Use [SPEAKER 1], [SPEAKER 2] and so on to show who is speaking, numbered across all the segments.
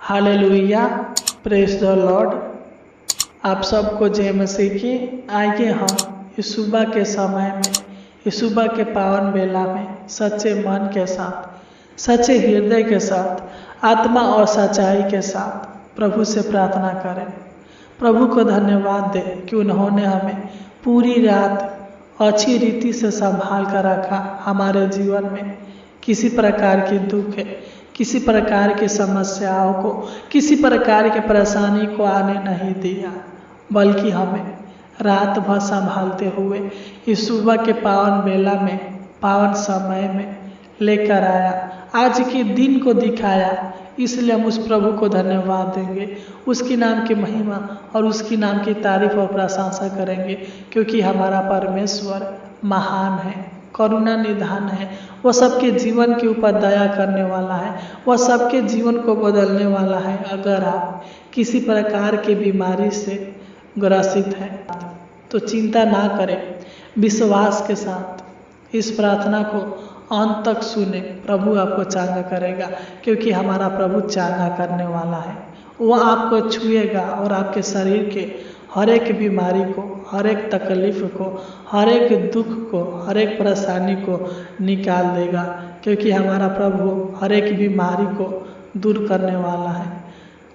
[SPEAKER 1] Hallelujah, praise the Lord. आप सबको जय मसीह की। आइए हम इस सुबह के समय में, इस सुबह के पावन बेला में सच्चे मन के साथ, सच्चे हृदय के साथ, आत्मा और सच्चाई के साथ प्रभु से प्रार्थना करें। प्रभु को धन्यवाद दें कि उन्होंने हमें पूरी रात अच्छी रीति से संभाल कर रखा। हमारे जीवन में किसी प्रकार की दुख है, किसी प्रकार की समस्याओं को, किसी प्रकार की परेशानी को आने नहीं दिया, बल्कि हमें रात भर संभालते हुए इस सुबह के पावन बेला में, पावन समय में लेकर आया, आज के दिन को दिखाया। इसलिए हम उस प्रभु को धन्यवाद देंगे, उसकी नाम की महिमा और उसकी नाम की तारीफ और प्रशंसा करेंगे, क्योंकि हमारा परमेश्वर महान है, करुणा निधान है। वह सबके जीवन के ऊपर दया करने वाला है, वह सबके जीवन को बदलने वाला है। अगर आप किसी प्रकार की बीमारी से ग्रसित हैं तो चिंता ना करें, विश्वास के साथ इस प्रार्थना को अंत तक सुने। प्रभु आपको चांगा करेगा, क्योंकि हमारा प्रभु चांगा करने वाला है। वह आपको छुएगा और आपके शरीर के हर एक बीमारी को, हर एक तकलीफ को, हर एक दुख को, हर एक परेशानी को निकाल देगा, क्योंकि हमारा प्रभु हर एक बीमारी को दूर करने वाला है,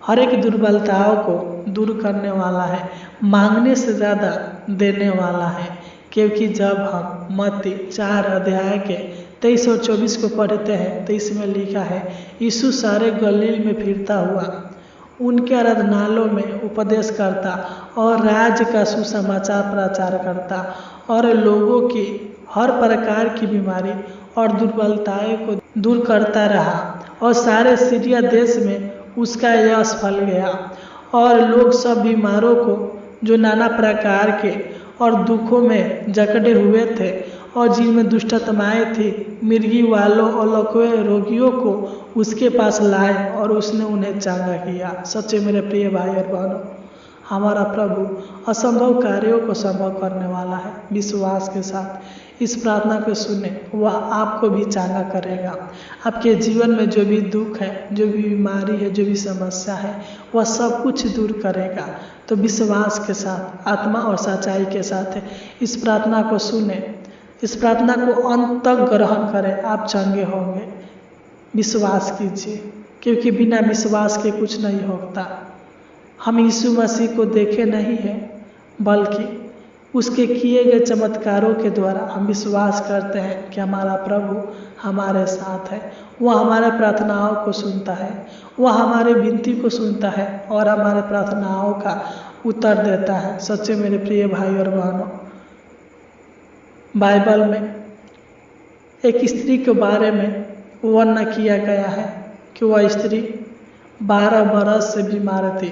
[SPEAKER 1] हर एक दुर्बलताओं को दूर करने वाला है, मांगने से ज़्यादा देने वाला है। क्योंकि जब हम मत्ती 4 अध्याय के 23 और 24 को पढ़ते हैं तो इसमें लिखा है, यीशु सारे गलील में फिरता हुआ उनके आराधनालयों में उपदेश करता और राज्य का सुसमाचार प्रचार करता और लोगों की हर प्रकार की बीमारी और दुर्बलताएं को दूर करता रहा। और सारे सीरिया देश में उसका यश फैल गया और लोग सब बीमारों को, जो नाना प्रकार के और दुखों में जकड़े हुए थे और जिनमें दुष्टात्माएं थी, मिर्गी वालों और लकवे रोगियों को उसके पास लाए और उसने उन्हें चांगा किया। सच्चे मेरे प्रिय भाई और बहनों, हमारा प्रभु असंभव कार्यों को संभव करने वाला है। विश्वास के साथ इस प्रार्थना को सुने, वह आपको भी चांगा करेगा। आपके जीवन में जो भी दुख है, जो भी बीमारी है, जो भी समस्या है, वह सब कुछ दूर करेगा। तो विश्वास के साथ, आत्मा और सच्चाई के साथ इस प्रार्थना को सुने, इस प्रार्थना को अंत तक ग्रहण करें, आप चंगे होंगे। विश्वास कीजिए, क्योंकि बिना विश्वास के कुछ नहीं होता। हम यीशु मसीह को देखे नहीं हैं, बल्कि उसके किए गए चमत्कारों के द्वारा हम विश्वास करते हैं कि हमारा प्रभु हमारे साथ है। वह हमारे प्रार्थनाओं को सुनता है, वह हमारे विनती को सुनता है और हमारे प्रार्थनाओं का उत्तर देता है। सच्चे मेरे प्रिय भाई और बहनों, बाइबल में एक स्त्री के बारे में वर्णन किया गया है कि वह स्त्री 12 बरस से बीमार थी,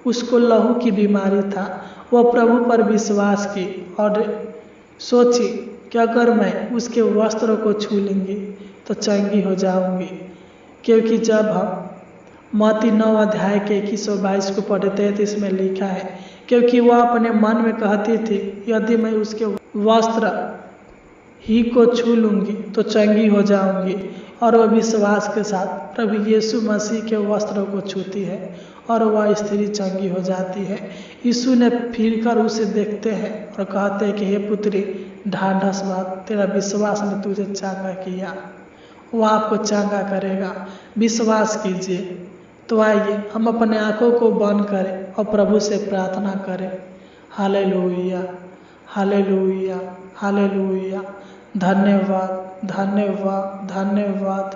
[SPEAKER 1] उसको लहू की बीमारी था। वह प्रभु पर विश्वास की और सोची कि अगर मैं उसके वस्त्र को छू लूँगी तो चंगी हो जाऊंगी। क्योंकि जब हम मत्ती 9 अध्याय के 21 और 22 को पढ़ते हैं तो इसमें लिखा है, क्योंकि वह अपने मन में कहती थी, यदि मैं उसके वस्त्र ही को छू लूँगी तो चंगी हो जाऊंगी। और वह विश्वास के साथ प्रभु यीशु मसीह के वस्त्रों को छूती है और वह स्त्री चंगी हो जाती है। यीशु ने फिर कर उसे देखते हैं और कहते हैं कि हे पुत्री, ढाढ़स बात, तेरा विश्वास ने तुझे चांगा किया। वह आपको चांगा करेगा, विश्वास कीजिए। तो आइए हम अपने आँखों को बंद करें और प्रभु से प्रार्थना करें। Hallelujah, hallelujah, hallelujah. धन्यवाद, धन्यवाद, धन्यवाद,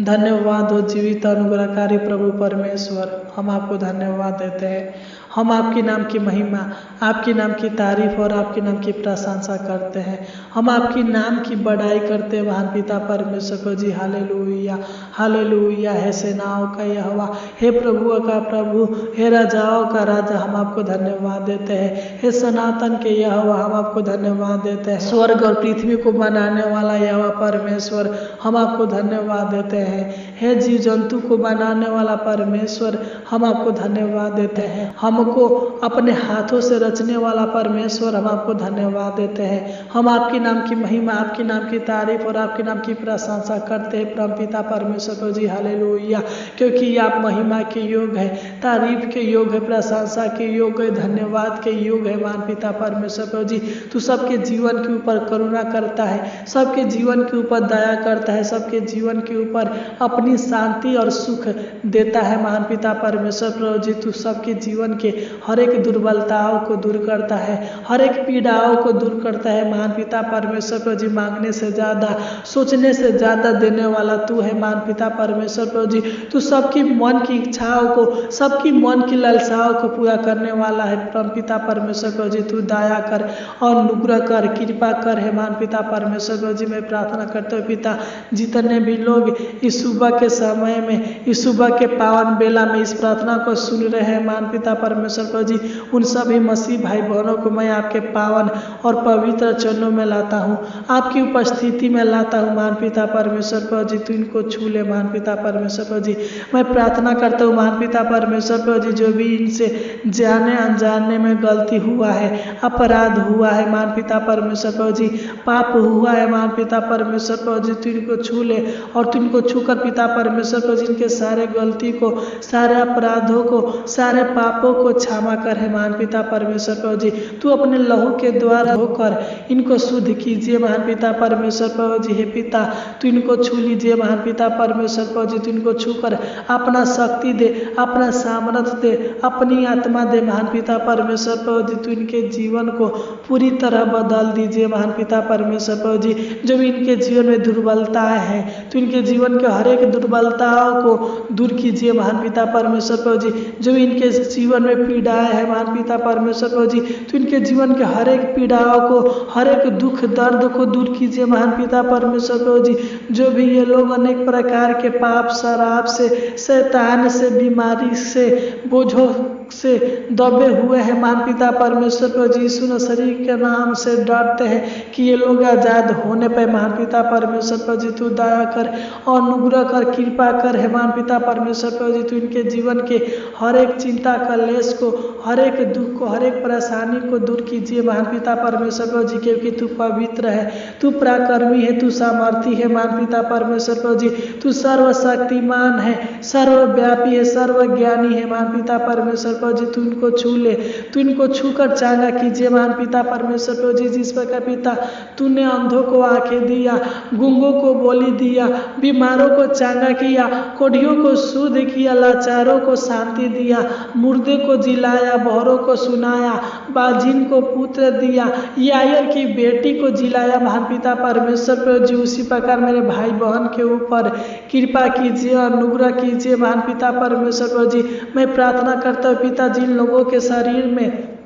[SPEAKER 1] धन्यवाद हो जीवित अनुग्रहकारी प्रभु परमेश्वर। हम आपको धन्यवाद देते हैं। हम आपके नाम की महिमा, आपके नाम की तारीफ और आपके नाम की प्रशंसा करते हैं। हम आपके नाम की बड़ाई करते हैं महान पिता परमेश्वर को जी। Hallelujah, hallelujah. हे सेनाओं का यहोवा, हे प्रभुओं का प्रभु, हे राजाओं का राजा, हम आपको धन्यवाद देते हैं। हे सनातन के यहोवा, हम आपको धन्यवाद देते हैं। स्वर्ग और पृथ्वी को बनाने वाला यहोवा परमेश्वर, हम आपको धन्यवाद देते हैं। हे जीव जंतु को बनाने वाला परमेश्वर, हम आपको धन्यवाद देते हैं। हम हमको अपने हाथों से रचने वाला परमेश्वर, हम आपको धन्यवाद देते हैं। हम आपके नाम की महिमा, आपके नाम की तारीफ और आपके नाम की प्रशंसा करते हैं परमपिता परमेश्वर प्रभु जी। हालेलुया, क्योंकि आप महिमा के योग है, तारीफ के योग है, प्रशंसा के योग है, धन्यवाद के योग है महान पिता परमेश्वर प्रभु जी। तू सबके जीवन के ऊपर करुणा करता है, सबके जीवन के ऊपर दया करता है, सबके जीवन के ऊपर अपनी शांति और सुख देता है महान पिता परमेश्वर प्रभु जी। तू सबके जीवन के हर एक दुर्बलताओं को दूर करता है, हर एक पीड़ाओं को दूर करता है महान पिता परमेश्वर प्रभु जी। मांगने से ज़्यादा, सोचने से ज़्यादा देने वाला तू है महान पिता परमेश्वर प्रभु जी। तू सबकी मन की इच्छाओं को, सबकी मन की लालसाओं को पूरा करने वाला है परमपिता परमेश्वर प्रभु जी। तू दया कर और अनुग्रह कर, कृपा कर है महान पिता परमेश्वर प्रभु जी। मैं प्रार्थना करता हूँ पिता, जितने भी लोग इस सुबह के समय में, इस सुबह के पावन बेला में इस प्रार्थना को सुन रहे हैं महान पिता परमेश्वर प्रभु जी, उन सभी मसीह भाई बहनों को मैं आपके पावन और पवित्र चरणों में लाता हूँ, आपकी उपस्थिति में लाता हूँ महान पिता परमेश्वर प्रभु जी। तू इनको छू ले महान पिता परमेश्वर प्रभु जी। मैं प्रार्थना करता हूँ महान पिता परमेश्वर प्रभु जी, जो भी इनसे जाने अनजाने में गलती हुआ है, अपराध हुआ है महान पिता परमेश्वर प्रभु जी, पाप हुआ है महान पिता परमेश्वर प्रभु जी, तू इनको छू ले और तू इनको छू कर पिता परमेश्वर प्रभु जी इनके सारे गलती को, सारे अपराधों को, सारे पापों को क्षमा कर है महान पिता परमेश्वर प्रभु जी। तू अपने लहू के द्वारा होकर इनको शुद्ध कीजिए महान पिता परमेश्वर प्रभु जी। हे पिता, तू इनको छू लीजिए महान पिता परमेश्वर प्रभु जी। तू इनको छू कर अपना शक्ति दे, अपना सामर्थ्य दे, अपनी आत्मा दे महान पिता परमेश्वर प्रभु जी। तू इनके जीवन को पूरी तरह बदल दीजिए महान पिता परमेश्वर प्रभु जी। जो भी इनके जीवन में दुर्बलताएं हैं, तो इनके जीवन के हर एक दुर्बलताओं को दूर कीजिए महान पिता परमेश्वर प्रभु जी। जो भी इनके जीवन में पीड़ाएं हैं महान पिता परमेश्वर प्रभु जी, तो इनके जीवन के हर एक पीड़ाओं को, हर एक दुख दर्द को दूर कीजिए महान पिता परमेश्वर प्रभु जी। जो भी ये लोग अनेक प्रकार के पाप, शराब से, शैतान से, बीमारी से, बोझों से दबे हुए हैं महान पिता परमेश्वर प्रभु जी, यीशु नसरी के नाम से डरते हैं कि ये लोग आज़ाद होने पे महान पिता परमेश्वर प्रभु जी तू दया कर और अनुग्रह कर, कृपा कर है महान पिता परमेश्वर प्रभु जी। तू इनके जीवन के हर एक चिंता कलेश को, हर एक दुख को, हर एक परेशानी को दूर कीजिए महान पिता परमेश्वर प्रभु जी, क्योंकि तू पवित्र है, तू पराक्रमी है, तू सामर्थी है महान पिता परमेश्वर प्रभु जी। तू सर्वशक्तिमान है, सर्वव्यापी है, सर्वज्ञानी है महान पिता परमेश्वर प्रभु जी। तू इनको छू ले, तू इनको छू कर चांगा कीजिए महान पिता परमेश्वर प्रभु जी। जिस प्रकार पिता तूने अंधों को आंखें दिया, गूंगों को बोली दिया, बीमारों को चांगा किया, कोढ़ियों को शुद्ध किया, लाचारों को शांति दिया, मुर्दे को जिलाया, बहरों को सुनाया, बाजिन को पुत्र दिया, यायर की बेटी को जिलाया महान पिता परमेश्वर प्रभु जी। उसी प्रकार मेरे भाई बहन के ऊपर कृपा कीजिए और अनुग्रह कीजिए महान पिता परमेश्वर प्रभु जी। मैं प्रार्थना करता हूँ पिता, जिन लोगों के शरीर में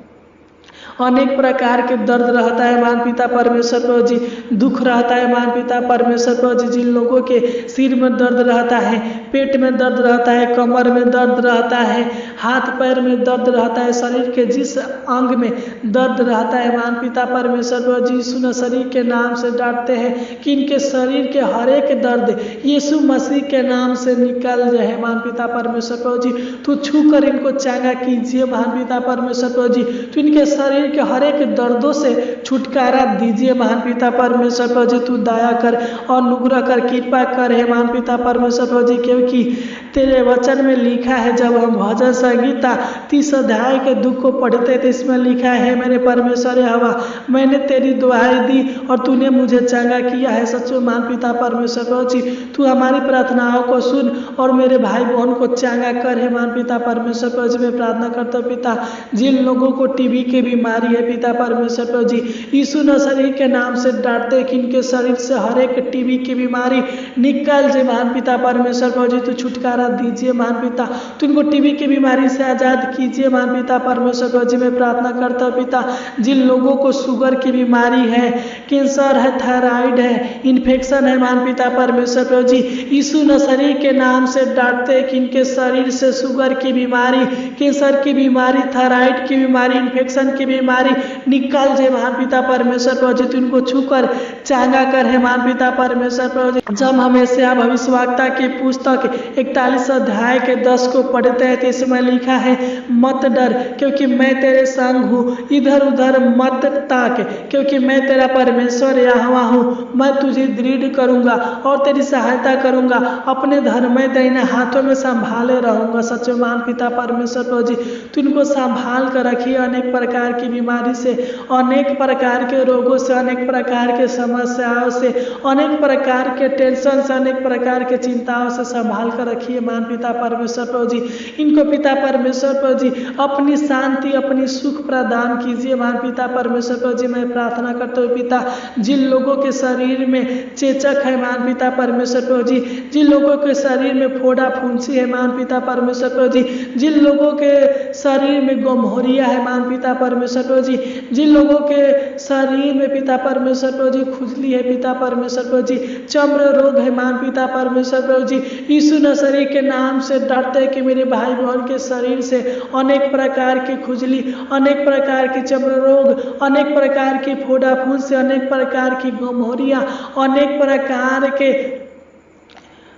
[SPEAKER 1] अनेक प्रकार के दर्द रहता है महान पिता परमेश्वर प्रभु जी, दुख रहता है महान पिता परमेश्वर प्रभु जी, जिन लोगों के सिर में दर्द रहता है, पेट में दर्द रहता है, कमर में दर्द रहता है, हाथ पैर में दर्द रहता है, शरीर के जिस अंग में दर्द रहता है महान पिता परमेश्वर प्रभु जी, यीशु शरीर के नाम से डांटते हैं कि इनके शरीर के हर एक दर्द यीशु मसीह के नाम से निकल जाए महान पिता परमेश्वर प्रभु जी। तू छू कर इनको चांगा कीजिए महान पिता परमेश्वर प्रभु जी। तू इनके शरीर के हर एक दर्दों से छुटकारा दीजिए महान पिता परमेश्वर प्रभु जी। तू दया कर और अनुग्रह कर, कृपा कर हे महान पिता परमेश्वर प्रभु जी, क्योंकि तेरे वचन में लिखा है, जब हम भजन संगीता 30 अध्याय के दुख को पढ़ते थे, इसमें लिखा है मेरे परमेश्वर हवा, मैंने तेरी दुआई दी और तूने मुझे चंगा किया है। सचो महान पिता परमेश्वर प्रभु जी, तू हमारी प्रार्थनाओं को सुन और मेरे भाई बहन को चंगा कर हे महान पिता परमेश्वर प्रभु जी। मैं प्रार्थना करता हूँ पिता, जिन लोगों को टीबी की बीमारी है पिता परमेश्वर प्रभु जी, यीशु नसरी के नाम से डांटते कि इनके शरीर से हर एक टीबी की बीमारी निकल जाए महान पिता परमेश्वर प्रभु जी। तू छुटकारा दीजिए महान पिता, तू इनको टीबी की बीमारी से आजाद कीजिए महान पिता परमेश्वर प्रभु जी। मैं प्रार्थना करता हूँ पिता, जिन लोगों को शुगर की बीमारी है, कैंसर है, थायराइड है, इन्फेक्शन है महान पिता परमेश्वर प्रभु जी, यीशु नसरी के नाम से डांटते कि इनके शरीर से शुगर की बीमारी, कैंसर की बीमारी, थायराइड की बीमारी, इन्फेक्शन की बीमारी निकल जाए महान पिता परमेश्वर प्रभु जी। तू इनको छूकर चांगा कर है महान पिता परमेश्वर प्रभु जी। जब हम ऐसे भविष्यवक्ता की पुस्तक 41 41 अध्याय के 10 को पढ़ते हैं तो इसमें लिखा है, मत डर क्योंकि मैं तेरे संग हूँ, इधर उधर मत ताक क्योंकि मैं तेरा परमेश्वर यहोवा हूँ। मैं तुझे दृढ़ करूँगा और तेरी सहायता करूँगा, अपने धर्ममय दाहिने हाथों में संभाले रहूँगा। सच्चे महान पिता परमेश्वर प्रभु जी, तू इनको संभाल कर रखिए अनेक प्रकार की बीमारी से, अनेक प्रकार के रोगों से, अनेक प्रकार के समस्याओं से, अनेक प्रकार के टेंशन से, अनेक प्रकार के चिंताओं से संभाल कर रखिए महान पिता परमेश्वर प्रभु जी। इनको पिता परमेश्वर प्रभु जी अपनी शांति, अपनी सुख प्रदान कीजिए महान पिता परमेश्वर प्रभु जी। मैं प्रार्थना करता हूँ पिता, जिन लोगों के शरीर में चेचक है महान पिता परमेश्वर प्रभु जी, जिन लोगों के शरीर में फोड़ा फुंसी है महान पिता परमेश्वर प्रभु जी, जिन लोगों के शरीर में गम्होरिया है महान पिता परमेश्वर प्रभु जी, जिन लोगों के शरीर में पिता परमेश्वर प्रभु जी खुजली है पिता परमेश्वर प्रभु जी, चर्म रोग है महान पिता परमेश्वर प्रभु जी, यीशु नसरी के नाम से डरते कि मेरे भाई बहन के शरीर से अनेक प्रकार की खुजली, अनेक प्रकार की चर्म रोग, अनेक प्रकार की फोड़ा फुंसी, अनेक प्रकार की गम्होरिया, अनेक प्रकार के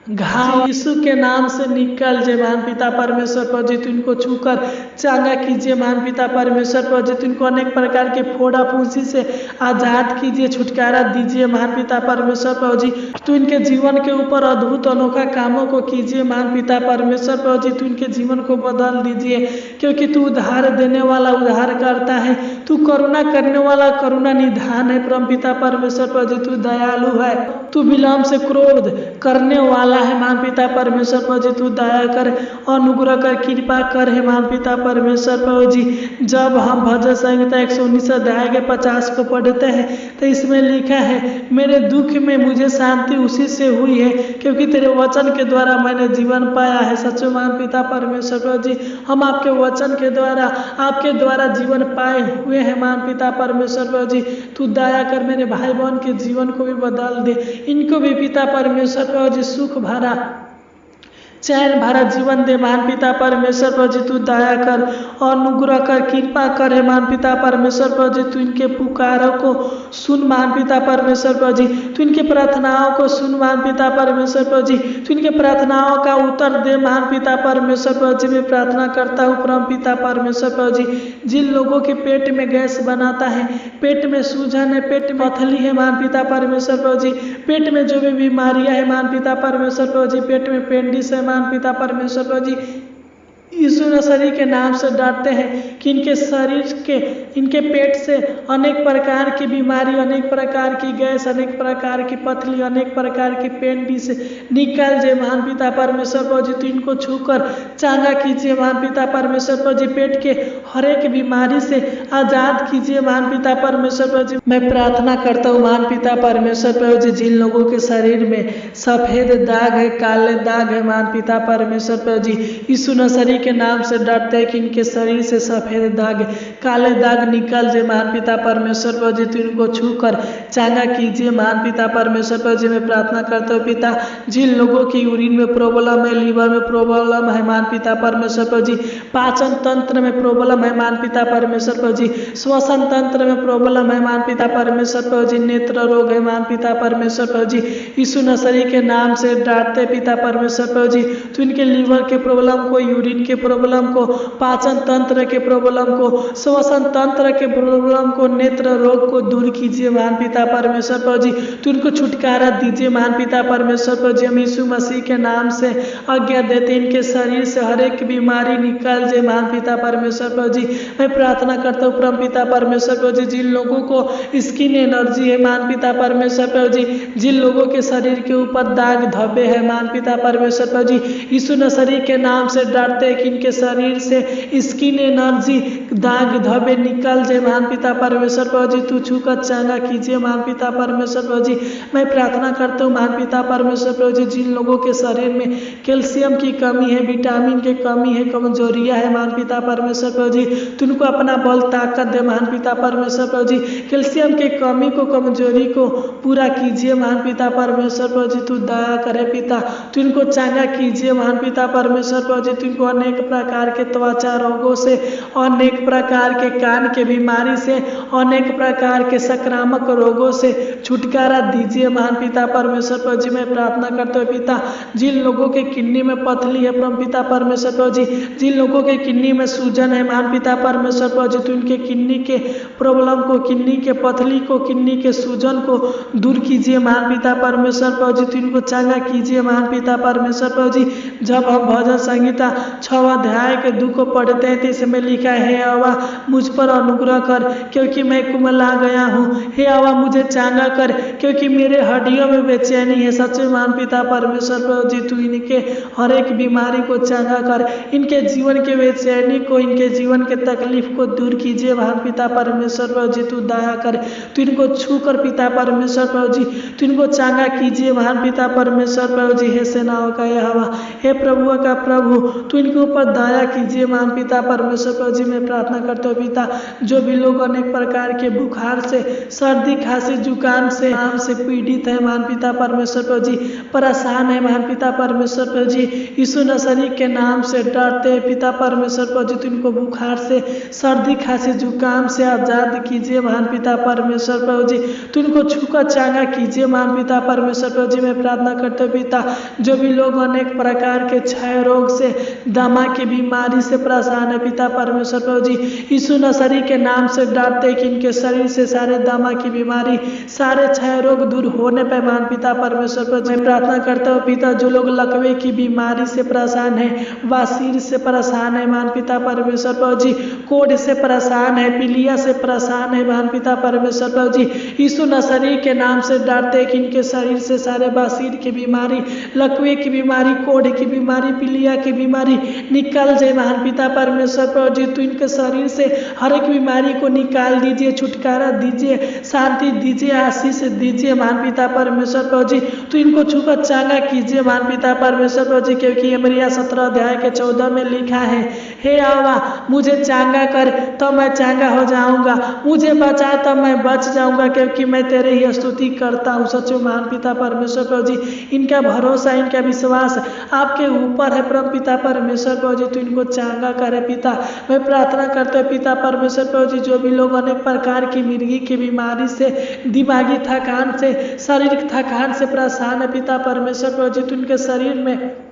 [SPEAKER 1] घाव यीशु के नाम से निकल जाए महान पिता परमेश्वर प्रभु जी। तू इनको छूकर चांगा कीजिए महान पिता परमेश्वर प्रभु जी। तू इनको अनेक प्रकार के फोड़ा फुंसी से आजाद कीजिए, छुटकारा दीजिए महान पिता परमेश्वर प्रभु जी। तू इनके जीवन के ऊपर अद्भुत अनोखा कामों को कीजिए महान पिता परमेश्वर प्रभु जी। तू इनके जीवन को बदल दीजिए क्योंकि तू उद्धार देने वाला उद्धार करता है, तू करुणा करने वाला करुणा निधान है परम पिता परमेश्वर प्रभु जी। तू दयालु है, तू विलम्ब से क्रोध करने वाला है महान पिता परमेश्वर प्रभु जी। तू दया कर, अनुग्रह कर, कृपा कर है महान पिता परमेश्वर प्रभु जी। जब हम भजन संहिता 119 अध्याय के 50 को पढ़ते हैं तो इसमें लिखा है, मेरे दुख में मुझे शांति उसी से हुई है क्योंकि तेरे वचन के द्वारा मैंने जीवन पाया है। सच्चे महान पिता परमेश्वर प्रभु जी, हम आपके वचन के द्वारा, आपके द्वारा जीवन पाए हुए हैं महान पिता परमेश्वर प्रभु जी। तू दया कर, मेरे भाई बहन के जीवन को भी बदल दे, इनको भी पिता परमेश्वर प्रभु जी सुख भरा, चैन भरा जीवन दे महान पिता परमेश्वर प्रभु जी। तू दया कर, अनुग्रह कर, कृपा कर हे महान पिता परमेश्वर प्रभु जी। तू इनके पुकारों को सुन महान पिता परमेश्वर प्रभु जी। तू इनके प्रार्थनाओं को सुन महान पिता परमेश्वर प्रभु जी। तू इनके प्रार्थनाओं का उत्तर दे महान पिता परमेश्वर प्रभु जी। मैं प्रार्थना करता हूँ परम पिता परमेश्वर प्रभु जी, जिन लोगों के पेट में गैस बनाता है, पेट में सूजन है, पेट में पथली है महान पिता परमेश्वर प्रभु जी, पेट में जो भी बीमारियां है महान पिता परमेश्वर प्रभु जी, पेट में पेंडिस है महान पिता परमेश्वर प्रभु जी, यीशु नसरी के नाम से डरते हैं कि इनके शरीर के, इनके पेट से अनेक प्रकार की बीमारी, अनेक प्रकार की गैस, अनेक प्रकार की पथली, अनेक प्रकार की पेंडिस निकल जाए महान पिता परमेश्वर प्रभु जी। तो इनको छूकर चांगा कीजिए महान पिता परमेश्वर प्रभु जी। पेट के हर एक बीमारी से आजाद कीजिए महान पिता परमेश्वर प्रभु जी। मैं प्रार्थना करता हूँ महान पिता परमेश्वर प्रभु जी, जिन लोगों के शरीर में सफेद दाग है, काले दाग है महान पिता परमेश्वर प्रभु जी, यीशु नसरी के नाम से डरते हैं कि इनके शरीर से सफेद दाग, काले दाग निकल जाए महान पिता परमेश्वर प्रभु जी। तो इनको छूकर चांगा कीजिए महान पिता परमेश्वर प्रभु जी। मैं प्रार्थना करता हूँ पिता, जिन लोगों की यूरिन में प्रॉब्लम है, लीवर में प्रॉब्लम है महान पिता परमेश्वर प्रभु जी, पाचन तंत्र में प्रॉब्लम है महान पिता परमेश्वर प्रभु जी, श्वसन तंत्र में प्रॉब्लम है महान पिता परमेश्वर प्रभु जी, नेत्र रोग है महान पिता परमेश्वर प्रभु जी, यीशु नसरी के नाम से डरते पिता परमेश्वर प्रभु जी। तो इनके लीवर के प्रॉब्लम को, यूरिन के प्रॉब्लम को, पाचन तंत्र के प्रॉब्लम को, श्वसन तंत्र के प्रॉब्लम को, नेत्र रोग को दूर कीजिए महान पिता परमेश्वर प्रभु जी। तो इनको छुटकारा दीजिए महान पिता परमेश्वर प्रभु जी। हम यीशु मसीह के नाम से आज्ञा देते, इनके शरीर से हर एक बीमारी निकल जाए महान पिता परमेश्वर प्रभु जी। मैं प्रार्थना करता हूँ परम पिता परमेश्वर प्रभु जी, जिन लोगों को स्किन एनर्जी है महान पिता परमेश्वर प्रभु जी, जिन लोगों के शरीर के ऊपर दाग धब्बे है महान पिता परमेश्वर प्रभु जी, यीशु नसरी के नाम से डरते हैं कि इनके शरीर से स्किन एनर्जी, दाग धब्बे निकल जाए महान पिता परमेश्वर प्रभु जी। तू छूकर चांगा कीजिए महान पिता परमेश्वर प्रभु जी। मैं प्रार्थना करता हूँ महान पिता परमेश्वर प्रभु जी, जिन लोगों के शरीर में कैल्शियम की कमी है, विटामिन की कमी है, कमजोरियां है महान पिता परमेश्वर प्रभु जी, तू उनको अपना बल ताकत दे महान पिता परमेश्वर प्रभु जी। कैल्शियम की कमी को, कमजोरी को पूरा कीजिए महान पिता परमेश्वर प्रभु जी। तू दया करे पिता, तू इनको चांगा कीजिए महान पिता परमेश्वर प्रभु जी। तू इनको अनेक प्रकार के त्वचा रोगों से, अनेक प्रकार के कान के बीमारी से, अनेक प्रकार के संक्रामक रोगों से छुटकारा दीजिए महान पिता परमेश्वर प्रभु जी। मैं प्रार्थना करते हुए पिता, जिन लोगों के किडनी में पथरी है परम पिता परमेश्वर प्रभु जी, जिन लोगों के किडनी में सूजन है महान पिता परमेश्वर प्रभु जी, तो उनके किडनी के प्रॉब्लम को, किडनी के पथरी को, किडनी के सूजन को दूर कीजिए महान पिता परमेश्वर प्रभु जी, तो इनको चंगा कीजिए महान पिता परमेश्वर प्रभु जी। जब हम भजन संहिता 6 अध्याय के 2 को पढ़ते हैं तो इसमें लिखा है, हे यहोवा मुझ पर अनुग्रह कर क्योंकि मैं कुमला गया हूँ। हे यहोवा मुझे चंगा कर क्योंकि मेरे हड्डियों में बेचैनी है। सच्चे महान पिता परमेश्वर प्रभु जी, तू इनके हर एक बीमारी को चंगा कर, इनके जीवन के बेचैनी को, इनके जीवन के तकलीफ को दूर कीजिए महान पिता परमेश्वर प्रभु जी। तू दया कर, तू इनको छू कर पिता परमेश्वर प्रभु जी, तू इनको चंगा कीजिए महान पिता परमेश्वर प्रभु जी। हे सेनाओं का यहोवा, हे प्रभुओं का प्रभु, तू इनके ऊपर दया कीजिए महान पिता परमेश्वर प्रभु जी। मैं प्रार्थना करते हो पिता, जो भी लोग अनेक प्रकार के बुखार से, सर्दी खांसी जुकाम से नाम से पीड़ित है महान पिता परमेश्वर प्रभु जी, परेशान है महान पिता परमेश्वर प्रभु जी, यीशु नसरी के नाम से डरते हैं पिता परमेश्वर प्रभु जी, तो इनको बुखार से, सर्दी खांसी जुकाम से आजाद कीजिए महान पिता परमेश्वर प्रभु जी। तो इनको छूकर चंगा कीजिए महान पिता परमेश्वर प्रभु जी। मैं प्रार्थना करते हो पिता, जो भी लोग अनेक प्रकार के क्षय रोग से, दमा की बीमारी से परेशान है पिता परमेश्वर प्रभु जी, यीशु नसरी के नाम से डरते कि इनके शरीर से सारे दमा की बीमारी, सारे क्षय रोग दूर होने पर महान पिता परमेश्वर प्रभु जी। मैं प्रार्थना करता हूँ पिता, जो लोग लकवे की बीमारी से परेशान है, वासीर से परेशान है महान पिता परमेश्वर प्रभु जी, कोढ़ से परेशान है, पीलिया से परेशान है महान पिता परमेश्वर प्रभु जी, यीशु नसरी के नाम से डरते कि इनके शरीर से सारे वासीर की बीमारी, लकवे की बीमारी, कोढ़ की बीमारी, पीलिया की बीमारी निकल जाए महान पिता परमेश्वर प्रभु जी। तो इनके शरीर से हर एक बीमारी को निकाल दीजिए, छुटकारा दीजिए, शांति दीजिए, आशीष दीजिए महान पिता परमेश्वर प्रभु जी। तो इनको छूकर चंगा कीजिए महान पिता परमेश्वर प्रभु जी, क्योंकि यिर्मयाह 17 अध्याय के 14 में लिखा है, हे यहोवा मुझे चंगा कर तो मैं चंगा हो जाऊंगा, मुझे बचा तो मैं बच जाऊंगा, क्योंकि मैं तेरे ही स्तुति करता हूँ। सच्चे महान पिता परमेश्वर प्रभु जी, इनका भरोसा, इनका विश्वास आपके ऊपर है परम पिता परमेश्वर प्रभु जी, तो इनको चंगा करे पिता। मैं प्रार्थना करते हैं पिता परमेश्वर प्रभु जी, जो भी लोग अनेक प्रकार की मिर्गी की बीमारी से, दिमागी थकान से, शारीरिक थकान से परेशान है पिता परमेश्वर प्रभु जी, तो उनके शरीर में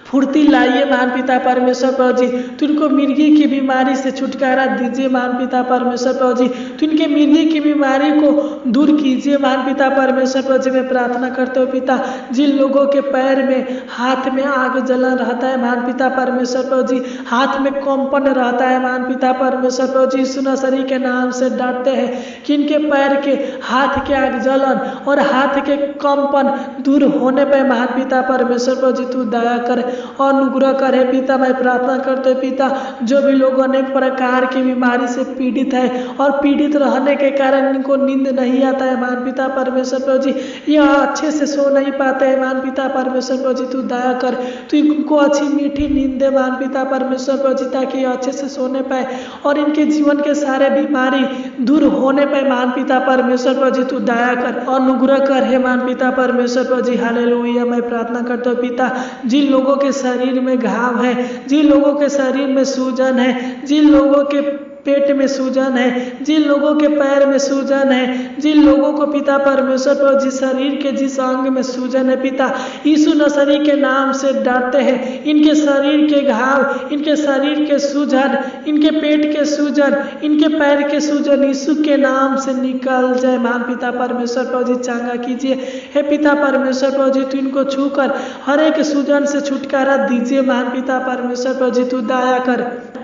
[SPEAKER 1] फुर्ती लाइए महान पिता परमेश्वर प्रभु जी। तो इनको मिर्गी की बीमारी से छुटकारा दीजिए महान पिता परमेश्वर प्रभु जी, तो इनके मिर्गी की बीमारी को दूर कीजिए महान पिता परमेश्वर प्रभु जी। मैं प्रार्थना करते हो पिता, जिन लोगों के पैर में, हाथ में आग जलन रहता है महान पिता परमेश्वर प्रभु जी, हाथ में कंपन रहता है महान पिता परमेश्वर प्रभु जी, यीशु नसरी के नाम से डरते हैं कि इनके पैर के, हाथ के आग जलन और हाथ के कंपन दूर होने पर महान पिता परमेश्वर प्रभु जी तू दया कर, अनुग्रह करे पिता। मैं प्रार्थना करते पिता, जो भी लोग अनेक प्रकार की बीमारी से पीड़ित है और पीड़ित रहने के कारण इनको नींद नहीं आता है महान पिता परमेश्वर प्रभु जी, यह अच्छे से सो नहीं पाते हैं महान पिता परमेश्वर प्रभु जी, तू दया कर, तू इनको अच्छी मीठी नींद दे महान पिता परमेश्वर प्रभु जी, ताकि ये अच्छे से सोने पाए और इनके जीवन के सारे बीमारी दूर होने पाए महान पिता परमेश्वर प्रभु जी, तू दया कर, अनुग्रह कर हे महान पिता परमेश्वर प्रभु जी। हालेलुया। मैं प्रार्थना करता हूँ पिता, जिन लोगों के शरीर में घाव है, जिन लोगों के शरीर में सूजन है, जिन लोगों के पेट में सूजन है, जिन लोगों के पैर में सूजन है, जिन लोगों को पिता परमेश्वर प्रभु जी शरीर के जिस अंग में सूजन है पिता, यीशु नसरी के नाम से डरते हैं, इनके शरीर के घाव, इनके शरीर के सूजन, इनके पेट के सूजन, इनके पैर के सूजन यीशु के नाम से निकल जाए महान पिता परमेश्वर प्रभु जी, चंगा कीजिए हे पिता परमेश्वर प्रभु जी, तू इनको छूकर हर एक सूजन से छुटकारा दीजिए महान पिता परमेश्वर प्रभु जी, तू दया कर,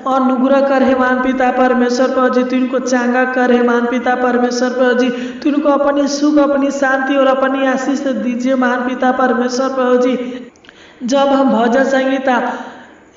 [SPEAKER 1] अनुग्रह कर हे महान पिता परमेश्वर प्रभु जी, तू इनको चंगा कर हे महान पिता परमेश्वर प्रभु जी, तू इनको अपनी सुख, अपनी शांति और अपनी आशीष दीजिए महान पिता परमेश्वर प्रभु जी। जब हम भजन संहिता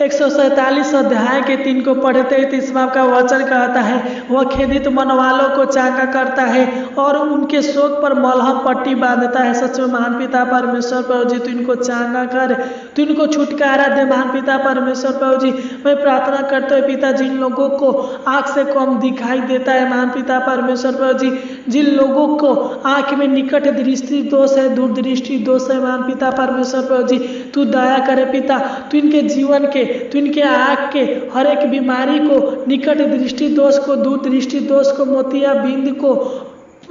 [SPEAKER 1] 147 अध्याय के 3 को पढ़ते हैं तो इसमें का वचन कहता है, वह खेदित मन वालों को चंगा करता है और उनके शोक पर मलहम पट्टी बांधता है। सच में महान पिता परमेश्वर प्रभु जी, तू इनको चंगा कर, तू इनको छुटकारा दे महान पिता परमेश्वर प्रभु जी। मैं प्रार्थना करते हुए पिता जिन लोगों को आँख से कम दिखाई देता है महान पिता परमेश्वर प्रभु जी, जिन लोगों को आँख में निकट दृष्टि दोष है, दूर दृष्टि दोष है महान पिता परमेश्वर प्रभु जी, तू दया करे पिता। तू इनके जीवन के, तू इनके आँख के हर एक बीमारी को, निकट दृष्टि दोष को, दूर दृष्टि दोष को, मोतियाबिंद को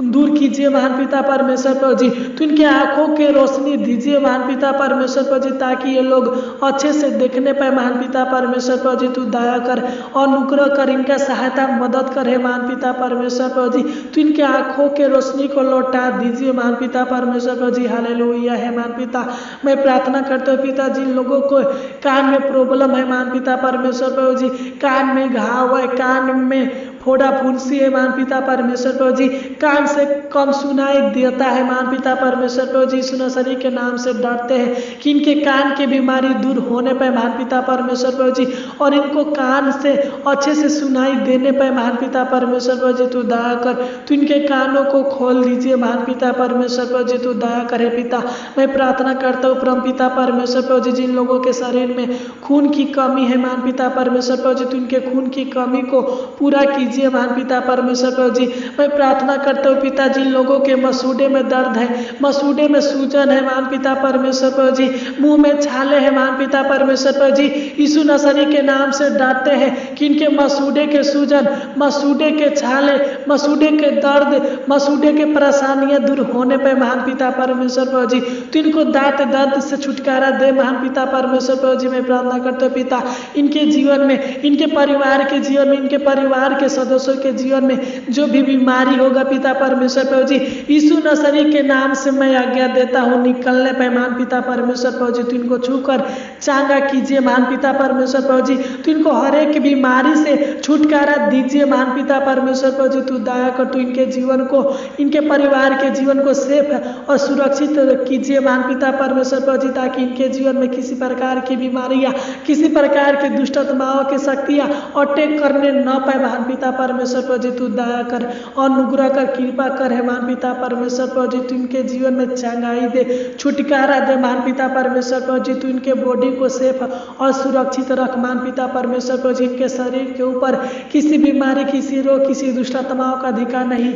[SPEAKER 1] दूर कीजिए महान पिता परमेश्वर प्रभु जी। तो इनके आंखों के रोशनी दीजिए महान पिता परमेश्वर प्रभु जी, ताकि ये लोग अच्छे से देखने पाए महान पिता परमेश्वर प्रभु जी। तू दया कर और अनुग्रह कर, इनका सहायता मदद करे महान पिता परमेश्वर प्रभु जी। तो इनके आंखों के रोशनी को लौटा दीजिए महान पिता परमेश्वर प्रभु जी। हालेलुया है महान पिता। मैं प्रार्थना करते हुए पिता जिन लोगों को कान में प्रॉब्लम है महान पिता परमेश्वर प्रभु जी, कान में घाव है, कान में फोड़ा फुंसी है महान पिता परमेश्वर प्रभु जी, कान से कम सुनाई देता है महान पिता परमेश्वर प्रभु जी, यीशु नसरी के नाम से डरते हैं कि इनके कान की बीमारी दूर होने पर महान पिता परमेश्वर प्रभु जी, और इनको कान से अच्छे से सुनाई देने पर महान पिता परमेश्वर प्रभु जी। तू दया कर, तू इनके कानों को खोल दीजिए महान पिता परमेश्वर प्रभु जी। तू दया करे पिता। मैं प्रार्थना करता हूँ परम पिता परमेश्वर प्रभु जी, जिन लोगों के शरीर में खून की कमी है महान पिता परमेश्वर प्रभु जी, तू इनके खून की कमी को पूरा कीजिए महान पिता परमेश्वर प्रभु जी। मैं प्रार्थना करता हूँ पिता जिन लोगों के मसूड़े में दर्द है, मसूड़े में सूजन है महान पिता परमेश्वर प्रभु जी, मुंह में छाले है महान पिता परमेश्वर प्रभु जी, यीशु नसरी के नाम से डरते हैं कि इनके मसूड़े के सूजन, मसूड़े के छाले, मसूड़े के दर्द, मसूड़े के परेशानियां दूर होने पर महान पिता परमेश्वर प्रभु जी, तो इनको दांत दर्द से छुटकारा दे महान पिता परमेश्वर प्रभु जी। मैं प्रार्थना करता हूँ पिता इनके जीवन में, इनके परिवार के जीवन में, इनके परिवार के सदस्यों के जीवन में जो भी बीमारी होगा पिता परमेश्वर प्रभु जी, यीशु नसरी के नाम से मैं आज्ञा देता हूँ निकलने पे महान पिता परमेश्वर प्रभु जी। तो इनको छूकर चांगा कीजिए महान पिता परमेश्वर प्रभु जी, तो इनको हर एक बीमारी से छुटकारा दीजिए महान पिता परमेश्वर प्रभु जी। तू दया कर, तू इनके जीवन को, इनके परिवार के जीवन को सेफ और सुरक्षित कीजिए महान पिता परमेश्वर प्रभु जी, ताकि इनके जीवन में किसी प्रकार की बीमारियां, किसी प्रकार की दुष्ट आत्माओं की शक्तियां अटैक करने न पाए महान पिता परमेश्वर प्रभु जी। तू दया कर और अनुग्रह कर, कृपा कर है महान पिता परमेश्वर प्रभु जी। तू इनके जीवन में चंगाई दे, छुटकारा दे महान पिता परमेश्वर प्रभु जी। तू इनके बॉडी को सेफ और सुरक्षित रख महान पिता परमेश्वर प्रभु जी। इनके शरीर के ऊपर किसी बीमारी, किसी रोग, किसी दुष्ट आत्माओं का अधिकार नहीं,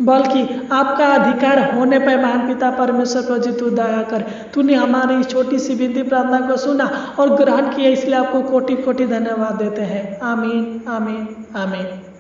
[SPEAKER 1] बल्कि आपका अधिकार होने पर महान पिता परमेश्वर प्रभु जी। तू दया कर, तूने हमारी छोटी सी विनती प्रार्थना को सुना और ग्रहण किया, इसलिए आपको कोटि कोटि धन्यवाद देते हैं। आमीन, आमीन, आमीन।